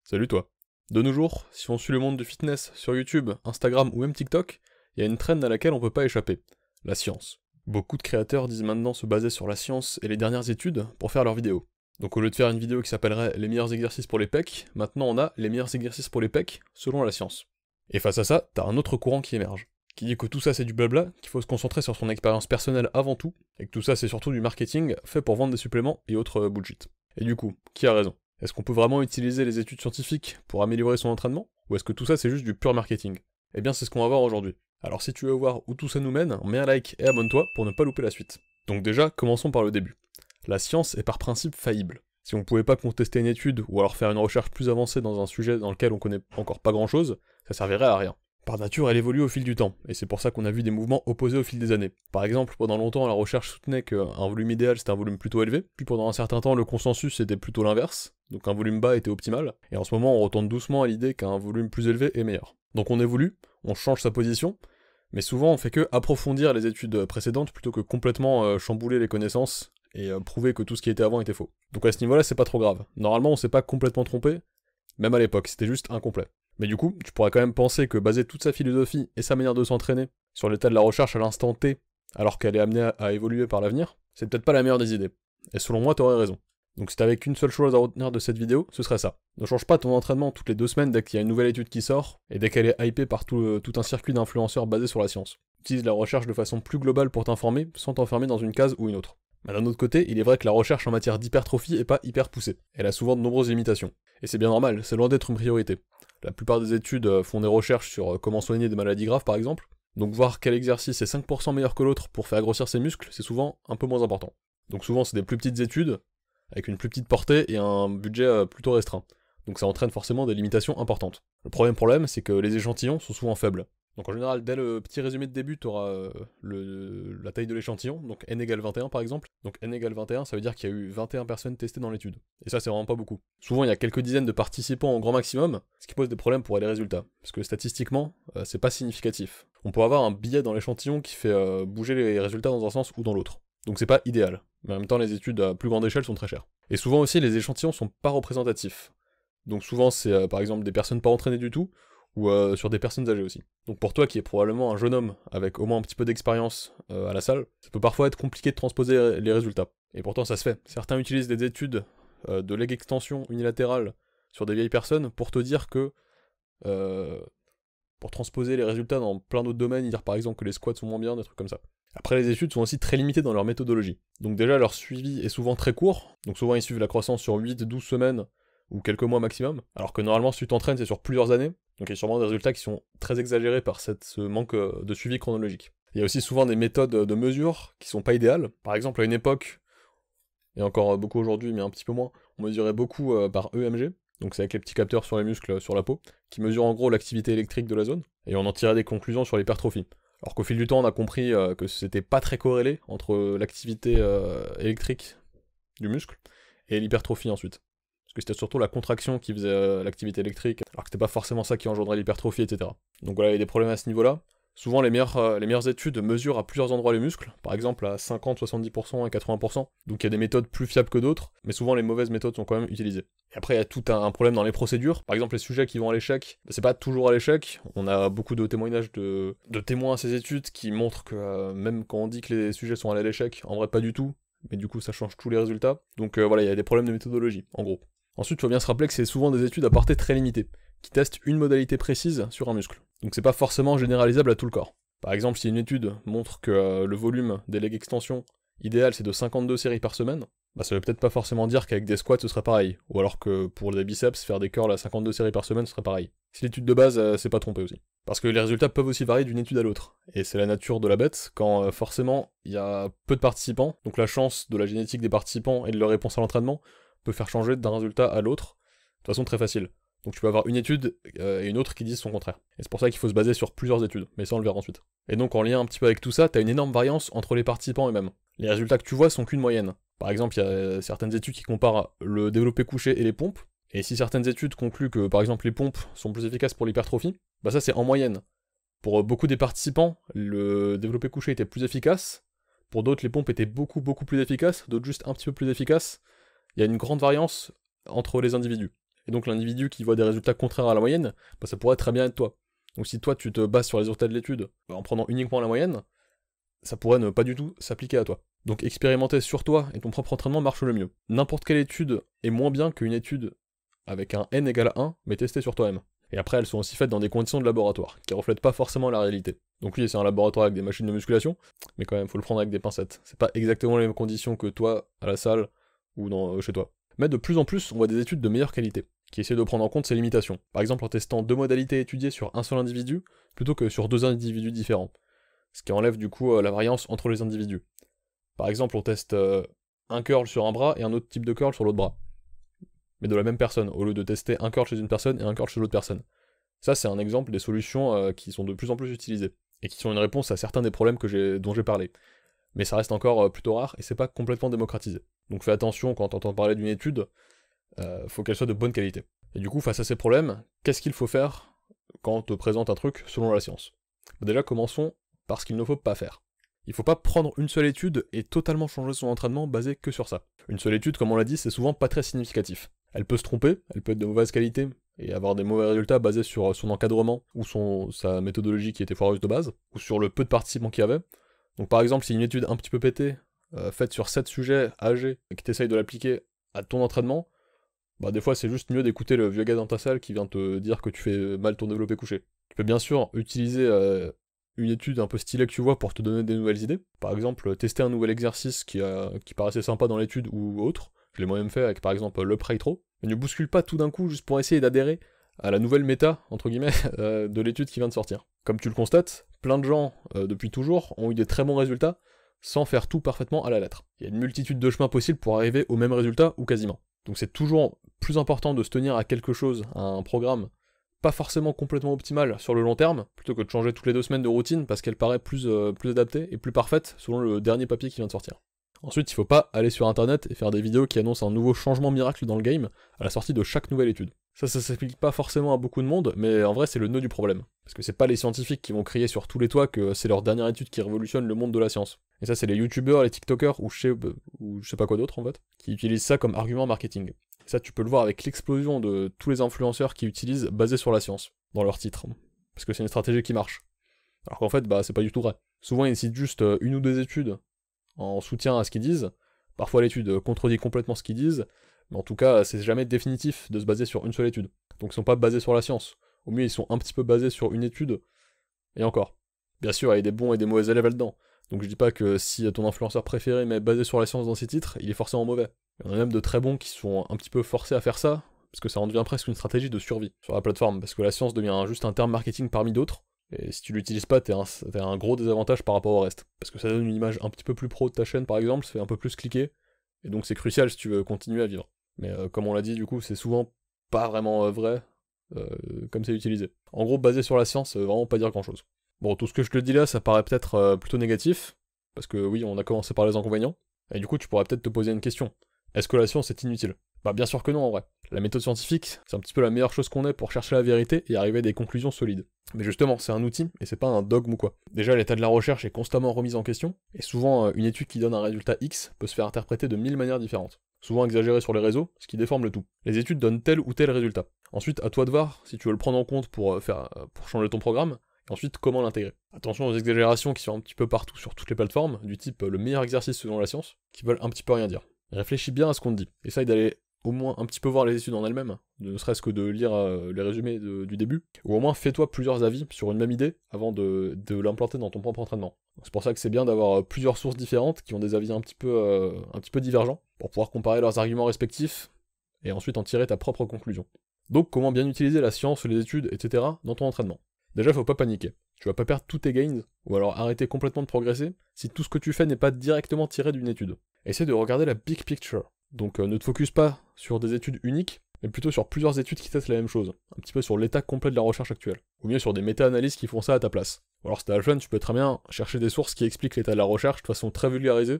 Salut toi. De nos jours, si on suit le monde du fitness sur YouTube, Instagram ou même TikTok, il y a une trend à laquelle on peut pas échapper, la science. Beaucoup de créateurs disent maintenant se baser sur la science et les dernières études pour faire leurs vidéos. Donc au lieu de faire une vidéo qui s'appellerait les meilleurs exercices pour les pecs, maintenant on a les meilleurs exercices pour les pecs selon la science. Et face à ça, t'as un autre courant qui émerge, qui dit que tout ça c'est du blabla, qu'il faut se concentrer sur son expérience personnelle avant tout, et que tout ça c'est surtout du marketing fait pour vendre des suppléments et autres bullshit. Et du coup, qui a raison? Est-ce qu'on peut vraiment utiliser les études scientifiques pour améliorer son entraînement? Ou est-ce que tout ça c'est juste du pur marketing? Eh bien c'est ce qu'on va voir aujourd'hui. Alors si tu veux voir où tout ça nous mène, mets un like et abonne-toi pour ne pas louper la suite. Donc déjà, commençons par le début. La science est par principe faillible. Si on pouvait pas contester une étude ou alors faire une recherche plus avancée dans un sujet dans lequel on connaît encore pas grand chose, ça servirait à rien. Par nature, elle évolue au fil du temps, et c'est pour ça qu'on a vu des mouvements opposés au fil des années. Par exemple, pendant longtemps, la recherche soutenait qu'un volume idéal c'était un volume plutôt élevé, puis pendant un certain temps, le consensus était plutôt l'inverse, donc un volume bas était optimal, et en ce moment, on retourne doucement à l'idée qu'un volume plus élevé est meilleur. Donc on évolue, on change sa position, mais souvent on fait que approfondir les études précédentes plutôt que complètement chambouler les connaissances et prouver que tout ce qui était avant était faux. Donc à ce niveau-là, c'est pas trop grave. Normalement, on s'est pas complètement trompé, même à l'époque, c'était juste incomplet. Mais du coup, tu pourrais quand même penser que baser toute sa philosophie et sa manière de s'entraîner sur l'état de la recherche à l'instant T, alors qu'elle est amenée à évoluer par l'avenir, c'est peut-être pas la meilleure des idées. Et selon moi, t'aurais raison. Donc si t'avais qu'une seule chose à retenir de cette vidéo, ce serait ça. Ne change pas ton entraînement toutes les 2 semaines dès qu'il y a une nouvelle étude qui sort, et dès qu'elle est hypée par tout un circuit d'influenceurs basé sur la science. Utilise la recherche de façon plus globale pour t'informer, sans t'enfermer dans une case ou une autre. Mais d'un autre côté, il est vrai que la recherche en matière d'hypertrophie est pas hyper poussée. Elle a souvent de nombreuses limitations. Et c'est bien normal, c'est loin d'être une priorité. La plupart des études font des recherches sur comment soigner des maladies graves par exemple, donc voir quel exercice est 5% meilleur que l'autre pour faire grossir ses muscles, c'est souvent un peu moins important. Donc souvent c'est des plus petites études, avec une plus petite portée et un budget plutôt restreint. Donc ça entraîne forcément des limitations importantes. Le problème, c'est que les échantillons sont souvent faibles. Donc en général, dès le petit résumé de début, tu auras la taille de l'échantillon, donc n égale 21 par exemple. Donc n égale 21, ça veut dire qu'il y a eu 21 personnes testées dans l'étude. Et ça, c'est vraiment pas beaucoup. Souvent, il y a quelques dizaines de participants au grand maximum, ce qui pose des problèmes pour les résultats. Parce que statistiquement, c'est pas significatif. On peut avoir un biais dans l'échantillon qui fait bouger les résultats dans un sens ou dans l'autre. Donc c'est pas idéal. Mais en même temps, les études à plus grande échelle sont très chères. Et souvent aussi, les échantillons sont pas représentatifs. Donc souvent, c'est par exemple des personnes pas entraînées du tout, ou sur des personnes âgées aussi. Donc pour toi qui es probablement un jeune homme avec au moins un petit peu d'expérience à la salle, ça peut parfois être compliqué de transposer les résultats. Et pourtant ça se fait. Certains utilisent des études de leg extension unilatérale sur des vieilles personnes pour te dire que pour transposer les résultats dans plein d'autres domaines, dire par exemple que les squats sont moins bien, des trucs comme ça. Après les études sont aussi très limitées dans leur méthodologie. Donc déjà leur suivi est souvent très court, donc souvent ils suivent la croissance sur 8-12 semaines ou quelques mois maximum, alors que normalement si tu t'entraînes c'est sur plusieurs années, donc il y a sûrement des résultats qui sont très exagérés par ce manque de suivi chronologique. Il y a aussi souvent des méthodes de mesure qui sont pas idéales. Par exemple à une époque, et encore beaucoup aujourd'hui mais un petit peu moins, on mesurait beaucoup par EMG, donc c'est avec les petits capteurs sur les muscles, sur la peau, qui mesurent en gros l'activité électrique de la zone, et on en tirait des conclusions sur l'hypertrophie. Alors qu'au fil du temps on a compris que c'était pas très corrélé entre l'activité électrique du muscle et l'hypertrophie ensuite. Parce que c'était surtout la contraction qui faisait l'activité électrique, alors que c'était pas forcément ça qui engendrait l'hypertrophie, etc. Donc voilà, il y a des problèmes à ce niveau-là. Souvent, les meilleures études mesurent à plusieurs endroits les muscles, par exemple à 50, 70% et 80%. Donc il y a des méthodes plus fiables que d'autres, mais souvent les mauvaises méthodes sont quand même utilisées. Et après, il y a tout un problème dans les procédures. Par exemple, les sujets qui vont à l'échec, c'est pas toujours à l'échec. On a beaucoup de témoignages de témoins à ces études qui montrent que même quand on dit que les sujets sont allés à l'échec, en vrai pas du tout. Mais du coup, ça change tous les résultats. Donc voilà, il y a des problèmes de méthodologie, en gros. Ensuite, il faut bien se rappeler que c'est souvent des études à portée très limitée, qui testent une modalité précise sur un muscle. Donc c'est pas forcément généralisable à tout le corps. Par exemple, si une étude montre que le volume des leg extensions idéal c'est de 52 séries par semaine, bah ça veut peut-être pas forcément dire qu'avec des squats ce serait pareil, ou alors que pour les biceps, faire des curls à 52 séries par semaine ce serait pareil. Si l'étude de base s'est pas trompée aussi. Parce que les résultats peuvent aussi varier d'une étude à l'autre, et c'est la nature de la bête quand forcément il y a peu de participants, donc la chance de la génétique des participants et de leur réponse à l'entraînement peut faire changer d'un résultat à l'autre de façon très facile. Donc tu peux avoir une étude et une autre qui disent son contraire. Et c'est pour ça qu'il faut se baser sur plusieurs études, mais ça on le verra ensuite. Et donc en lien un petit peu avec tout ça, t'as une énorme variance entre les participants eux-mêmes. Les résultats que tu vois sont qu'une moyenne. Par exemple, il y a certaines études qui comparent le développé couché et les pompes, et si certaines études concluent que par exemple les pompes sont plus efficaces pour l'hypertrophie, bah ça c'est en moyenne. Pour beaucoup des participants, le développé couché était plus efficace, pour d'autres les pompes étaient beaucoup plus efficaces, d'autres juste un petit peu plus efficaces. Il y a une grande variance entre les individus. et donc l'individu qui voit des résultats contraires à la moyenne, bah ça pourrait très bien être toi. Donc si toi tu te bases sur les résultats de l'étude en prenant uniquement la moyenne, ça pourrait ne pas du tout s'appliquer à toi. Donc expérimenter sur toi et ton propre entraînement marche le mieux. N'importe quelle étude est moins bien qu'une étude avec un n égale à 1, mais testée sur toi-même. Et après, elles sont aussi faites dans des conditions de laboratoire, qui reflètent pas forcément la réalité. Donc oui, c'est un laboratoire avec des machines de musculation, mais quand même, faut le prendre avec des pincettes. C'est pas exactement les mêmes conditions que toi, à la salle, ou chez toi. Mais de plus en plus, on voit des études de meilleure qualité, qui essaient de prendre en compte ces limitations. Par exemple en testant 2 modalités étudiées sur un seul individu, plutôt que sur 2 individus différents. Ce qui enlève du coup la variance entre les individus. Par exemple, on teste un curl sur un bras et un autre type de curl sur l'autre bras. Mais de la même personne, au lieu de tester un curl chez une personne et un curl chez l'autre personne. Ça, c'est un exemple des solutions qui sont de plus en plus utilisées, et qui sont une réponse à certains des problèmes dont j'ai parlé. Mais ça reste encore plutôt rare, et c'est pas complètement démocratisé. Donc fais attention quand t'entends parler d'une étude, faut qu'elle soit de bonne qualité. Et du coup, face à ces problèmes, qu'est-ce qu'il faut faire quand on te présente un truc selon la science? Déjà, commençons par ce qu'il ne faut pas faire. Il faut pas prendre une seule étude et totalement changer son entraînement basé que sur ça. Une seule étude, comme on l'a dit, c'est souvent pas très significatif. Elle peut se tromper, elle peut être de mauvaise qualité, et avoir des mauvais résultats basés sur son encadrement, ou sa méthodologie qui était foireuse de base, ou sur le peu de participants qu'il y avait. Donc par exemple, si une étude un petit peu pétée, faite sur 7 sujets âgés, et que tu essayes de l'appliquer à ton entraînement, bah des fois c'est juste mieux d'écouter le vieux gars dans ta salle qui vient te dire que tu fais mal ton développé couché. Tu peux bien sûr utiliser une étude un peu stylée que tu vois pour te donner des nouvelles idées. Par exemple, tester un nouvel exercice qui paraissait sympa dans l'étude ou autre. Je l'ai moi-même fait avec par exemple le Prytro. Mais ne bouscule pas tout d'un coup juste pour essayer d'adhérer à la nouvelle méta, entre guillemets, de l'étude qui vient de sortir. Comme tu le constates, plein de gens, depuis toujours, ont eu des très bons résultats sans faire tout parfaitement à la lettre. Il y a une multitude de chemins possibles pour arriver au même résultat, ou quasiment. Donc c'est toujours plus important de se tenir à quelque chose, à un programme, pas forcément complètement optimale sur le long terme, plutôt que de changer toutes les 2 semaines de routine parce qu'elle paraît plus adaptée et plus parfaite selon le dernier papier qui vient de sortir. Ensuite, il faut pas aller sur internet et faire des vidéos qui annoncent un nouveau changement miracle dans le game à la sortie de chaque nouvelle étude. Ça s'applique pas forcément à beaucoup de monde, mais en vrai c'est le nœud du problème. Parce que c'est pas les scientifiques qui vont crier sur tous les toits que c'est leur dernière étude qui révolutionne le monde de la science. Et ça c'est les youtubeurs, les tiktokers ou je sais pas quoi d'autre en fait, qui utilisent ça comme argument marketing. Et ça tu peux le voir avec l'explosion de tous les influenceurs qui utilisent basé sur la science, dans leur titre. Parce que c'est une stratégie qui marche. Alors qu'en fait, bah c'est pas du tout vrai. Souvent ils citent juste une ou 2 études en soutien à ce qu'ils disent. Parfois l'étude contredit complètement ce qu'ils disent, mais en tout cas c'est jamais définitif de se baser sur une seule étude. Donc ils sont pas basés sur la science. Au mieux ils sont un petit peu basés sur une étude, et encore. Bien sûr il y a des bons et des mauvais élèves là-dedans. Donc je dis pas que si ton influenceur préféré met basé sur la science dans ses titres, il est forcément mauvais. Il y en a même de très bons qui sont un petit peu forcés à faire ça, parce que ça en devient presque une stratégie de survie sur la plateforme, parce que la science devient juste un terme marketing parmi d'autres, et si tu l'utilises pas, t'as un gros désavantage par rapport au reste. Parce que ça donne une image un petit peu plus pro de ta chaîne par exemple, ça fait un peu plus cliquer, et donc c'est crucial si tu veux continuer à vivre. Mais comme on l'a dit du coup, c'est souvent pas vraiment vrai, comme c'est utilisé. En gros, basé sur la science, ça veut vraiment pas dire grand chose. Bon, tout ce que je te dis là, ça paraît peut-être plutôt négatif, parce que oui, on a commencé par les inconvénients, et du coup tu pourrais peut-être te poser une question. Est-ce que la science est inutile? Bah bien sûr que non en vrai. La méthode scientifique, c'est un petit peu la meilleure chose qu'on ait pour chercher la vérité et arriver à des conclusions solides. Mais justement, c'est un outil, et c'est pas un dogme ou quoi. Déjà, l'état de la recherche est constamment remis en question, et souvent, une étude qui donne un résultat X peut se faire interpréter de 1000 manières différentes. Souvent exagéré sur les réseaux, ce qui déforme le tout. Les études donnent tel ou tel résultat. Ensuite, à toi de voir si tu veux le prendre en compte pour changer ton programme, et ensuite comment l'intégrer. Attention aux exagérations qui sont un petit peu partout sur toutes les plateformes, du type le meilleur exercice selon la science, qui veulent un petit peu rien dire. Réfléchis bien à ce qu'on te dit. Essaye d'aller au moins un petit peu voir les études en elles-mêmes, ne serait-ce que de lire les résumés du début, ou au moins fais-toi plusieurs avis sur une même idée avant de l'implanter dans ton propre entraînement. C'est pour ça que c'est bien d'avoir plusieurs sources différentes qui ont des avis un petit peu divergents, pour pouvoir comparer leurs arguments respectifs, et ensuite en tirer ta propre conclusion. Donc comment bien utiliser la science, les études, etc. dans ton entraînement. Déjà, faut pas paniquer. Tu vas pas perdre tous tes gains, ou alors arrêter complètement de progresser, si tout ce que tu fais n'est pas directement tiré d'une étude. Essaie de regarder la big picture. Donc ne te focus pas sur des études uniques, mais plutôt sur plusieurs études qui testent la même chose, un petit peu sur l'état complet de la recherche actuelle, ou mieux sur des méta-analyses qui font ça à ta place. Ou alors si t'as le fun, tu peux très bien chercher des sources qui expliquent l'état de la recherche de façon très vulgarisée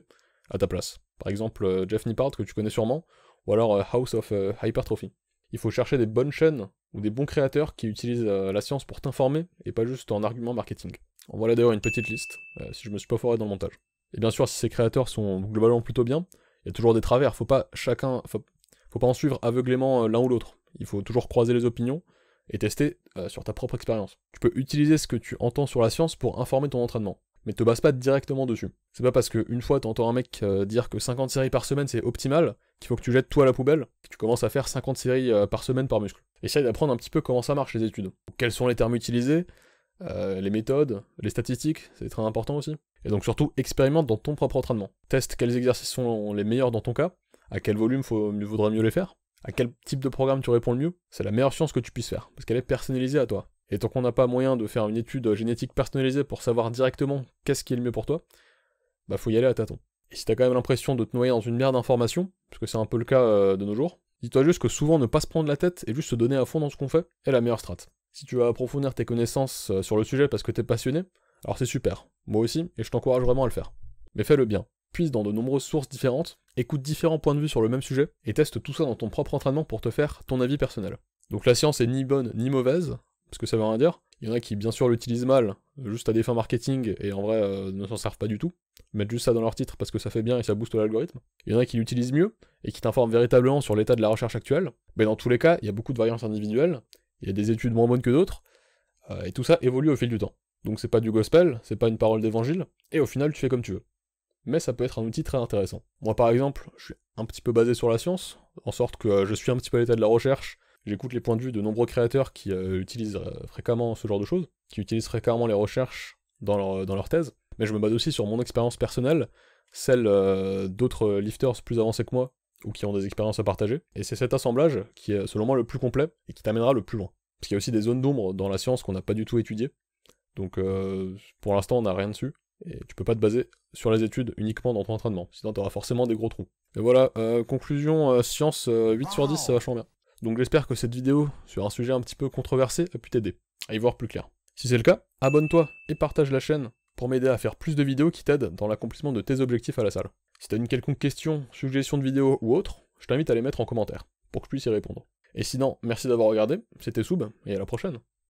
à ta place. Par exemple Jeff Nippard, que tu connais sûrement, ou alors House of Hypertrophy. Il faut chercher des bonnes chaînes, ou des bons créateurs qui utilisent la science pour t'informer, et pas juste en argument marketing. En voilà d'ailleurs une petite liste, si je me suis pas foiré dans le montage. Et bien sûr, si ces créateurs sont globalement plutôt bien, il y a toujours des travers, faut pas en suivre aveuglément l'un ou l'autre. il faut toujours croiser les opinions, et tester sur ta propre expérience. Tu peux utiliser ce que tu entends sur la science pour informer ton entraînement, mais te base pas directement dessus. C'est pas parce qu'une fois t'entends un mec dire que 50 séries par semaine c'est optimal, qu'il faut que tu jettes tout à la poubelle, que tu commences à faire 50 séries par semaine par muscle. Essaye d'apprendre un petit peu comment ça marche les études. Quels sont les termes utilisés, les méthodes, les statistiques, c'est très important aussi. Et donc surtout, expérimente dans ton propre entraînement. Teste quels exercices sont les meilleurs dans ton cas, à quel volume vaudrait mieux les faire, à quel type de programme tu réponds le mieux. C'est la meilleure science que tu puisses faire, parce qu'elle est personnalisée à toi. Et tant qu'on n'a pas moyen de faire une étude génétique personnalisée pour savoir directement qu'est-ce qui est le mieux pour toi, bah faut y aller à tâtons. Et si t'as quand même l'impression de te noyer dans une mer d'informations, parce que c'est un peu le cas de nos jours, dis-toi juste que souvent ne pas se prendre la tête et juste se donner à fond dans ce qu'on fait est la meilleure strat. Si tu veux approfondir tes connaissances sur le sujet parce que t'es passionné, alors c'est super, moi aussi, et je t'encourage vraiment à le faire. Mais fais-le bien. Puise dans de nombreuses sources différentes, écoute différents points de vue sur le même sujet, et teste tout ça dans ton propre entraînement pour te faire ton avis personnel. Donc la science est ni bonne ni mauvaise, parce que ça veut rien dire. Il y en a qui bien sûr l'utilisent mal, juste à des fins marketing, et en vrai ne s'en servent pas du tout. Ils mettent juste ça dans leur titre parce que ça fait bien et ça booste l'algorithme. Il y en a qui l'utilisent mieux, et qui t'informent véritablement sur l'état de la recherche actuelle. Mais dans tous les cas, il y a beaucoup de variances individuelles, il y a des études moins bonnes que d'autres, et tout ça évolue au fil du temps. Donc c'est pas du gospel, c'est pas une parole d'évangile, et au final tu fais comme tu veux. Mais ça peut être un outil très intéressant. Moi par exemple, je suis un petit peu basé sur la science, en sorte que je suis un petit peu à l'état de la recherche, j'écoute les points de vue de nombreux créateurs qui utilisent fréquemment ce genre de choses, qui utilisent fréquemment les recherches dans leur thèse, mais je me base aussi sur mon expérience personnelle, celle d'autres lifters plus avancés que moi, ou qui ont des expériences à partager, et c'est cet assemblage qui est selon moi le plus complet, et qui t'amènera le plus loin. Parce qu'il y a aussi des zones d'ombre dans la science qu'on n'a pas du tout étudiées, donc pour l'instant on n'a rien dessus, et tu peux pas te baser sur les études uniquement dans ton entraînement, sinon t'auras forcément des gros trous. Et voilà, conclusion, science 8 sur 10, c'est vachement bien. Donc j'espère que cette vidéo sur un sujet un petit peu controversé a pu t'aider à y voir plus clair. Si c'est le cas, abonne-toi et partage la chaîne pour m'aider à faire plus de vidéos qui t'aident dans l'accomplissement de tes objectifs à la salle. Si t'as une quelconque question, suggestion de vidéo ou autre, je t'invite à les mettre en commentaire, pour que je puisse y répondre. Et sinon, merci d'avoir regardé, c'était Soub, et à la prochaine.